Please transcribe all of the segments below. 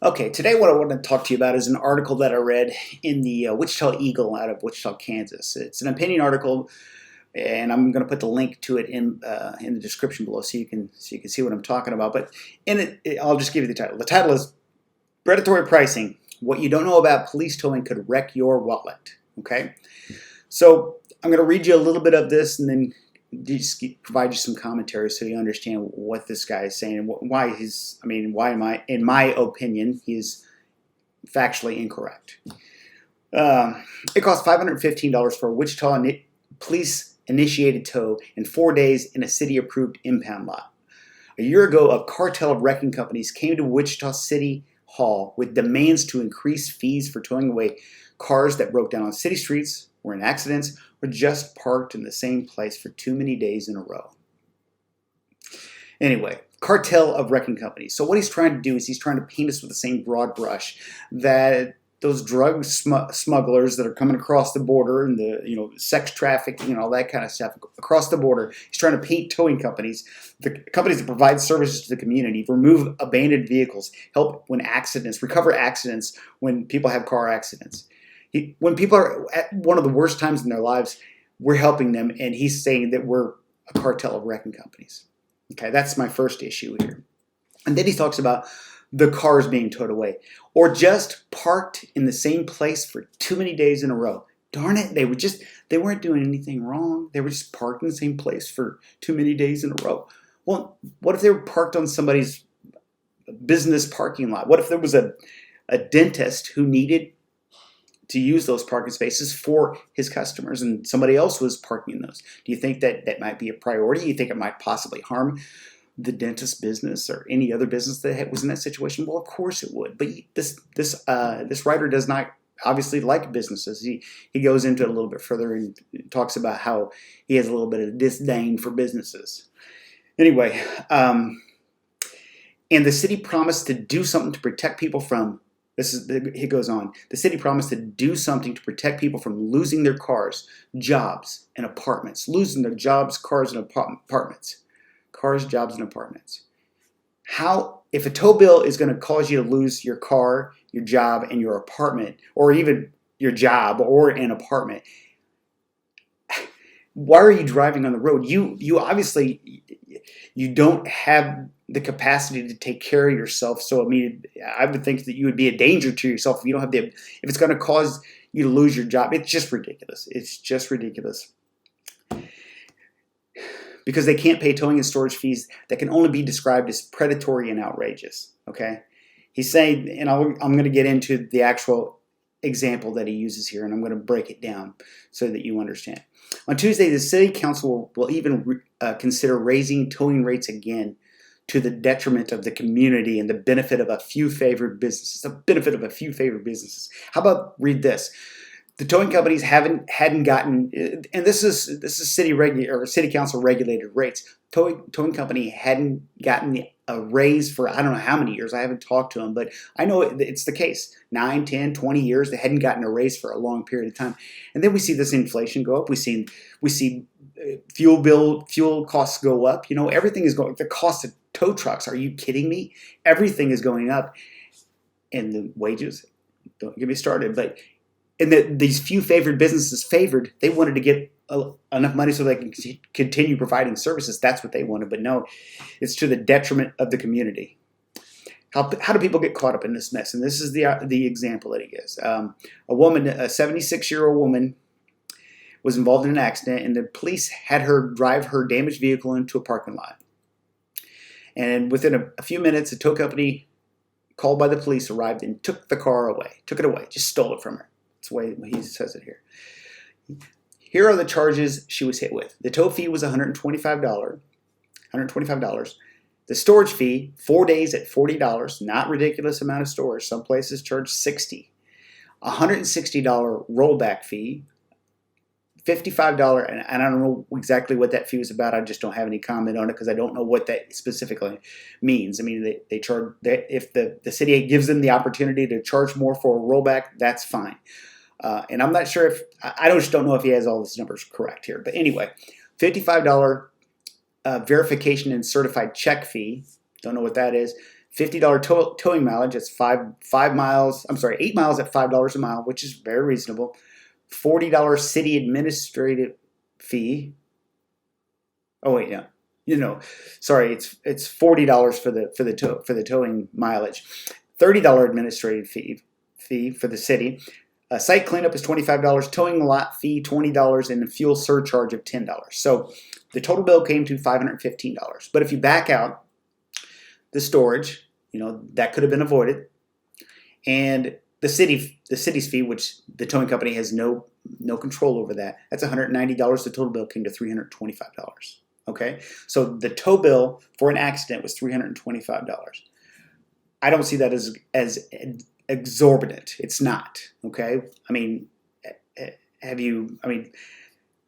Okay, today what I want to talk to you about is an article that I read in the Wichita Eagle out of Wichita, Kansas. It's an opinion article, and I'm going to put the link to it in the description below so you can see what I'm talking about. But in it, I'll just give you the title. The title is "Predatory Pricing: What You Don't Know About Police Towing Could Wreck Your Wallet." Okay, so I'm going to read you a little bit of this, and then just provide you some commentary so you understand what this guy is saying and why in my opinion, he's factually incorrect. It costs $515 for a Wichita police initiated tow in 4 days in a city approved impound lot. A year ago, a cartel of wrecking companies came to Wichita City Hall with demands to increase fees for towing away cars that broke down on city streets, were in accidents, or just parked in the same place for too many days in a row. Anyway, cartel of wrecking companies. So what he's trying to do is he's trying to paint us with the same broad brush that those drug smugglers that are coming across the border and the sex trafficking and all that kind of stuff across the border. He's trying to paint towing companies, the companies that provide services to the community, remove abandoned vehicles, help when accidents, recover accidents when people have car accidents. When people are at one of the worst times in their lives, we're helping them, and he's saying that we're a cartel of wrecking companies. Okay, that's my first issue here. And then he talks about the cars being towed away or just parked in the same place for too many days in a row. Darn it, they weren't doing anything wrong. They were just parked in the same place for too many days in a row. Well, what if they were parked on somebody's business parking lot? What if there was a dentist who needed to use those parking spaces for his customers and somebody else was parking in those? Do you think that might be a priority? You think it might possibly harm the dentist business or any other business that was in that situation? Well, of course it would. But this writer does not obviously like businesses. He goes into it a little bit further and talks about how he has a little bit of disdain for businesses. Anyway, and the city promised to do something to protect people from. He goes on. The city promised to do something to protect people from losing their cars, jobs, and apartments. Losing their jobs, cars, and apartments. Cars, jobs, and apartments. How, if a tow bill is going to cause you to lose your car, your job, and your apartment, or even your job or an apartment, why are you driving on the road? You obviously don't have the capacity to take care of yourself. So I would think that you would be a danger to yourself if you don't have if it's going to cause you to lose your job. It's just ridiculous. It's just ridiculous. Because they can't pay towing and storage fees that can only be described as predatory and outrageous. Okay? He's saying, and I'm going to get into the actual example that he uses here, and I'm going to break it down so that you understand. On Tuesday, the city council will even consider raising towing rates again to the detriment of the community and the benefit of a few favored businesses. The benefit of a few favored businesses. How about read this? The towing companies hadn't gotten, and this is city council regulated rates. Towing company hadn't gotten a raise for I don't know how many years. I haven't talked to them, but I know it's the case. 9, 10, 20 years they hadn't gotten a raise for a long period of time. And then we see this inflation go up. We see fuel costs go up. Everything is going. The cost of tow trucks. Are you kidding me? Everything is going up, and the wages. Don't get me started, but. And these few favored businesses they wanted to get enough money so they can continue providing services. That's what they wanted. But no, it's to the detriment of the community. How do people get caught up in this mess? And this is the example that he gives. A 76-year-old woman was involved in an accident, and the police had her drive her damaged vehicle into a parking lot. And within a few minutes, a tow company called by the police arrived and took it away, just stole it from her. That's the way he says it here. Here are the charges she was hit with. The tow fee was $125. The storage fee, 4 days at $40. Not ridiculous amount of storage. Some places charge $60. $160 rollback fee. $55, and I don't know exactly what that fee was about. I just don't have any comment on it because I don't know what that specifically means. I mean, they charge if the city gives them the opportunity to charge more for a rollback, that's fine. And I'm not sure I just don't know if he has all his numbers correct here. But anyway, $55 verification and certified check fee. Don't know what that is. $50 towing mileage. That's 5 miles. I'm sorry, 8 miles at $5 a mile, which is very reasonable. $40 city administrative fee. Oh wait, yeah. Sorry, it's $40 for the towing mileage. $30 administrative fee for the city. Site cleanup is $25. Towing lot fee $20, and a fuel surcharge of $10. So the total bill came to $515. But if you back out the storage, that could have been avoided, and the city's fee, which the towing company has no control over that. That's $190. The total bill came to $325. Okay, so the tow bill for an accident was $325. I don't see that as exorbitant. It's not. Okay, I mean,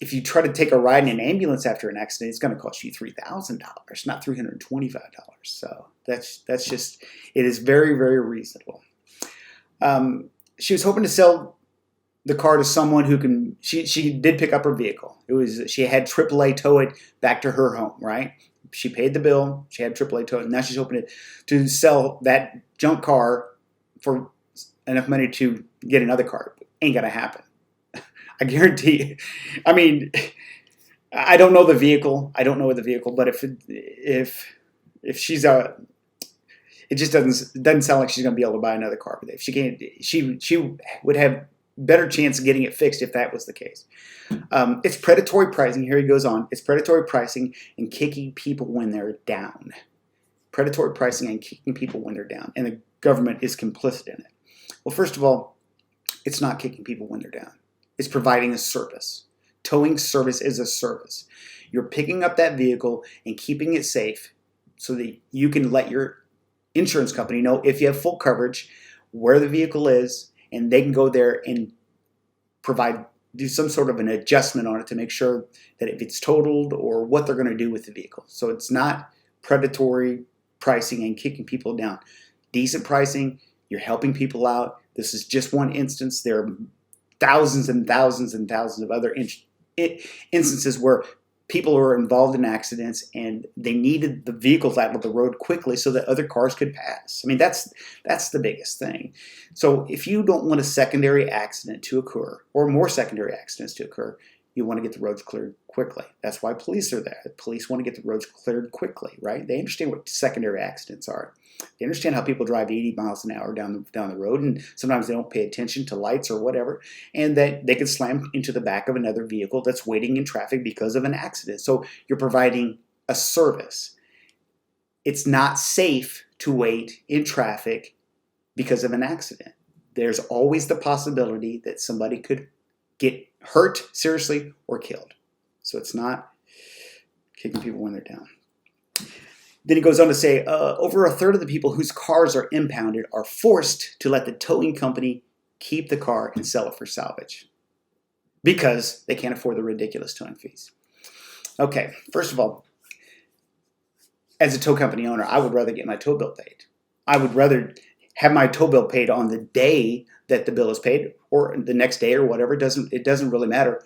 if you try to take a ride in an ambulance after an accident, it's going to cost you $3,000, not $325. So that's just, it is very, very reasonable. She was hoping to sell the car to someone who can. She did pick up her vehicle. She had AAA tow it back to her home. Right. She paid the bill. She had AAA tow it. Now she's hoping to sell that junk car for enough money to get another car. Ain't gonna happen. I guarantee you. I mean, I don't know the vehicle. But if she's it just doesn't sound like she's going to be able to buy another car. But if she can't, she would have better chance of getting it fixed if that was the case. It's predatory pricing. Here he goes on. It's predatory pricing and kicking people when they're down. Predatory pricing and kicking people when they're down, and the government is complicit in it. Well, first of all, it's not kicking people when they're down. It's providing a service. Towing service is a service. You're picking up that vehicle and keeping it safe so that you can let your insurance company know if you have full coverage, where the vehicle is, and they can go there and do some sort of an adjustment on it to make sure that if it's totaled or what they're going to do with the vehicle. So it's not predatory pricing and kicking people down. Decent pricing, you're helping people out. This is just one instance. There are thousands and thousands and thousands of other instances where people were involved in accidents and they needed the vehicles out of the road quickly so that other cars could pass. I mean, that's the biggest thing. So if you don't want a secondary accident to occur or more secondary accidents to occur, you want to get the roads cleared quickly. That's why police are there. Police want to get the roads cleared quickly, right? They understand what secondary accidents are. They understand how people drive 80 miles an hour down the road, and sometimes they don't pay attention to lights or whatever, and that they could slam into the back of another vehicle that's waiting in traffic because of an accident. So you're providing a service. It's not safe to wait in traffic because of an accident. There's always the possibility that somebody could get hurt seriously or killed. So it's not kicking people when they're down. Then he goes on to say, over a third of the people whose cars are impounded are forced to let the towing company keep the car and sell it for salvage because they can't afford the ridiculous towing fees. Okay, first of all, as a tow company owner, I would rather get my tow bill paid. I would rather have my tow bill paid on the day that the bill is paid or the next day or whatever. It doesn't really matter.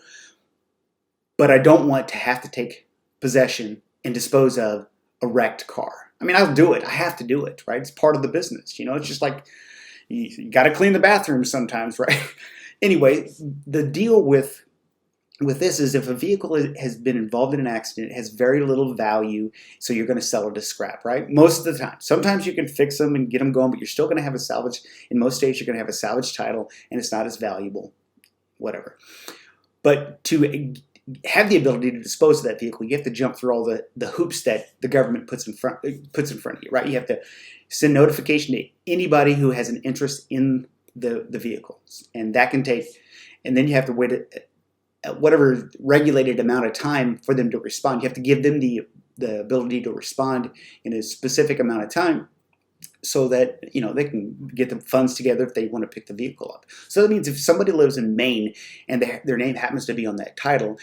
But I don't want to have to take possession and dispose of a wrecked car. I mean, I'll do it. I have to do it, right? It's part of the business. It's just like you got to clean the bathroom sometimes, right? Anyway, the deal with this is if a vehicle has been involved in an accident, it has very little value, so you're going to sell it as scrap, right? Most of the time. Sometimes you can fix them and get them going, but you're still going to have a salvage. In most states, you're going to have a salvage title, and it's not as valuable, whatever. But to have the ability to dispose of that vehicle, you have to jump through all the hoops that the government puts in front of you, right? You have to send notification to anybody who has an interest in the vehicle, and that can take, and then you have to wait whatever regulated amount of time for them to respond. You have to give them the ability to respond in a specific amount of time so that they can get the funds together if they want to pick the vehicle up. So that means if somebody lives in Maine and their name happens to be on that title,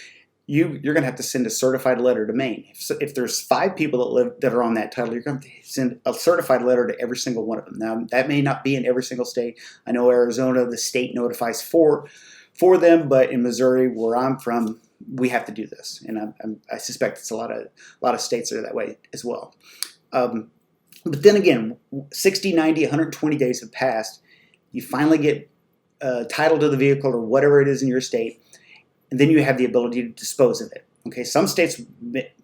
you're going to have to send a certified letter to Maine. If there's 5 people that are on that title, you're going to send a certified letter to every single one of them. Now, that may not be in every single state. I know Arizona, the state notifies for them, but in Missouri, where I'm from, we have to do this, and I suspect it's a lot of states that are that way as well. But then again, 60, 90, 120 days have passed. You finally get title to the vehicle or whatever it is in your state, and then you have the ability to dispose of it. Okay, some states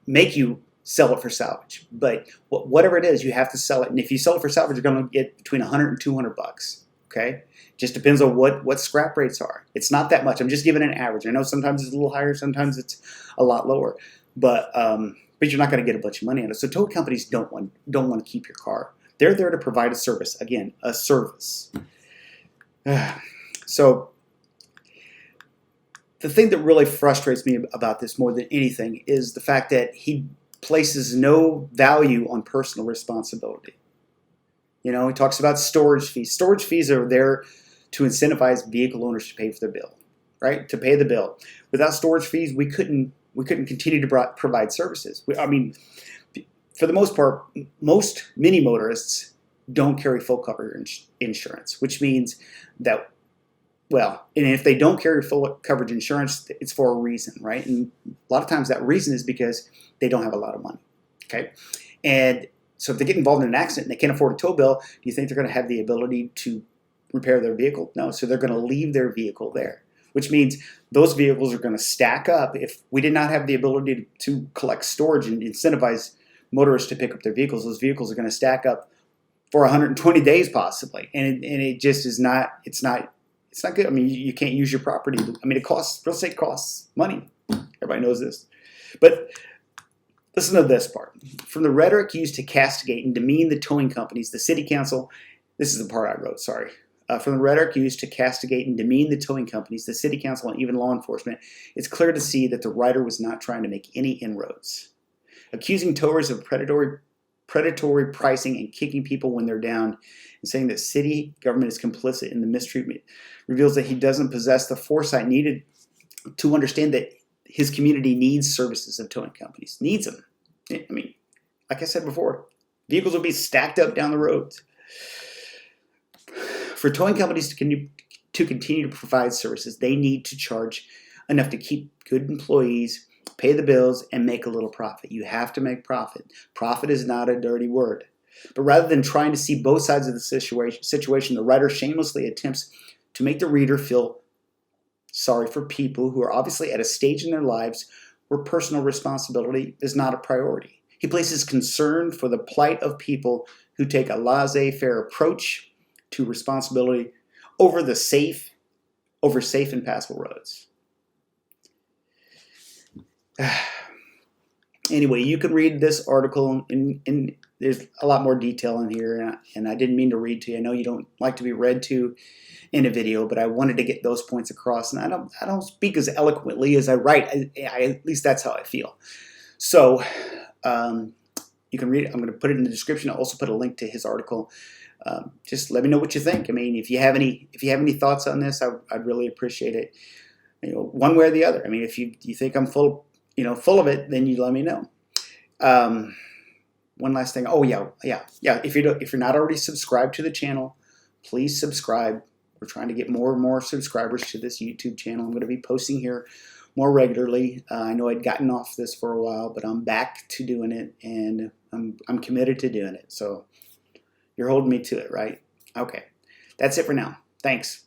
make you sell it for salvage, but whatever it is, you have to sell it. And if you sell it for salvage, you're going to get between 100 and 200 bucks. Okay, just depends on what scrap rates are. It's not that much. I'm just giving an average. I know sometimes it's a little higher, sometimes it's a lot lower, but you're not going to get a bunch of money on it. So towing companies don't want to keep your car. They're there to provide a service. Again, a service. So the thing that really frustrates me about this more than anything is the fact that he places no value on personal responsibility. You know, he talks about storage fees. Storage fees are there to incentivize vehicle owners to pay for their bill, right? To pay the bill. Without storage fees, we couldn't continue to provide services. I mean, for the most part, many motorists don't carry full coverage insurance, which means that, well, and if they don't carry full coverage insurance, it's for a reason, right? And a lot of times that reason is because they don't have a lot of money, okay? And so if they get involved in an accident and they can't afford a tow bill, do you think they're going to have the ability to repair their vehicle? No, so they're going to leave their vehicle there, which means those vehicles are going to stack up. If we did not have the ability to collect storage and incentivize motorists to pick up their vehicles, those vehicles are going to stack up for 120 days possibly, and it just is not. It's not good. I mean, you can't use your property. I mean, real estate costs money. Everybody knows this, but listen to this part. From the rhetoric used to castigate and demean the towing companies, the city council. This is the part I wrote. Sorry. From the rhetoric used to castigate and demean the towing companies, the city council, and even law enforcement, it's clear to see that the writer was not trying to make any inroads. Accusing towers of predatory pricing and kicking people when they're down, and saying that city government is complicit in the mistreatment reveals that he doesn't possess the foresight needed to understand that his community needs services of towing companies. Needs them. I mean, like I said before, vehicles will be stacked up down the roads. For towing companies to continue to provide services, they need to charge enough to keep good employees, pay the bills, and make a little profit. You have to make profit. Profit is not a dirty word. But rather than trying to see both sides of the situation, the writer shamelessly attempts to make the reader feel sorry for people who are obviously at a stage in their lives where personal responsibility is not a priority. He places concern for the plight of people who take a laissez-faire approach to responsibility over safe and passable roads. Anyway, you can read this article, and there's a lot more detail in here, and I didn't mean to read to you. I know you don't like to be read to in a video, but I wanted to get those points across, and I don't speak as eloquently as I write. At least that's how I feel. So you can read it. I'm going to put it in the description. I'll also put a link to his article. Just let me know what you think. I mean, if you have any thoughts on this, I'd really appreciate it. You know, one way or the other. I mean, if you think I'm full of it, then you let me know. One last thing. Oh yeah. If you're not already subscribed to the channel, please subscribe. We're trying to get more and more subscribers to this YouTube channel. I'm going to be posting here more regularly. I know I'd gotten off this for a while, but I'm back to doing it, and I'm committed to doing it. So you're holding me to it, right? Okay. That's it for now. Thanks.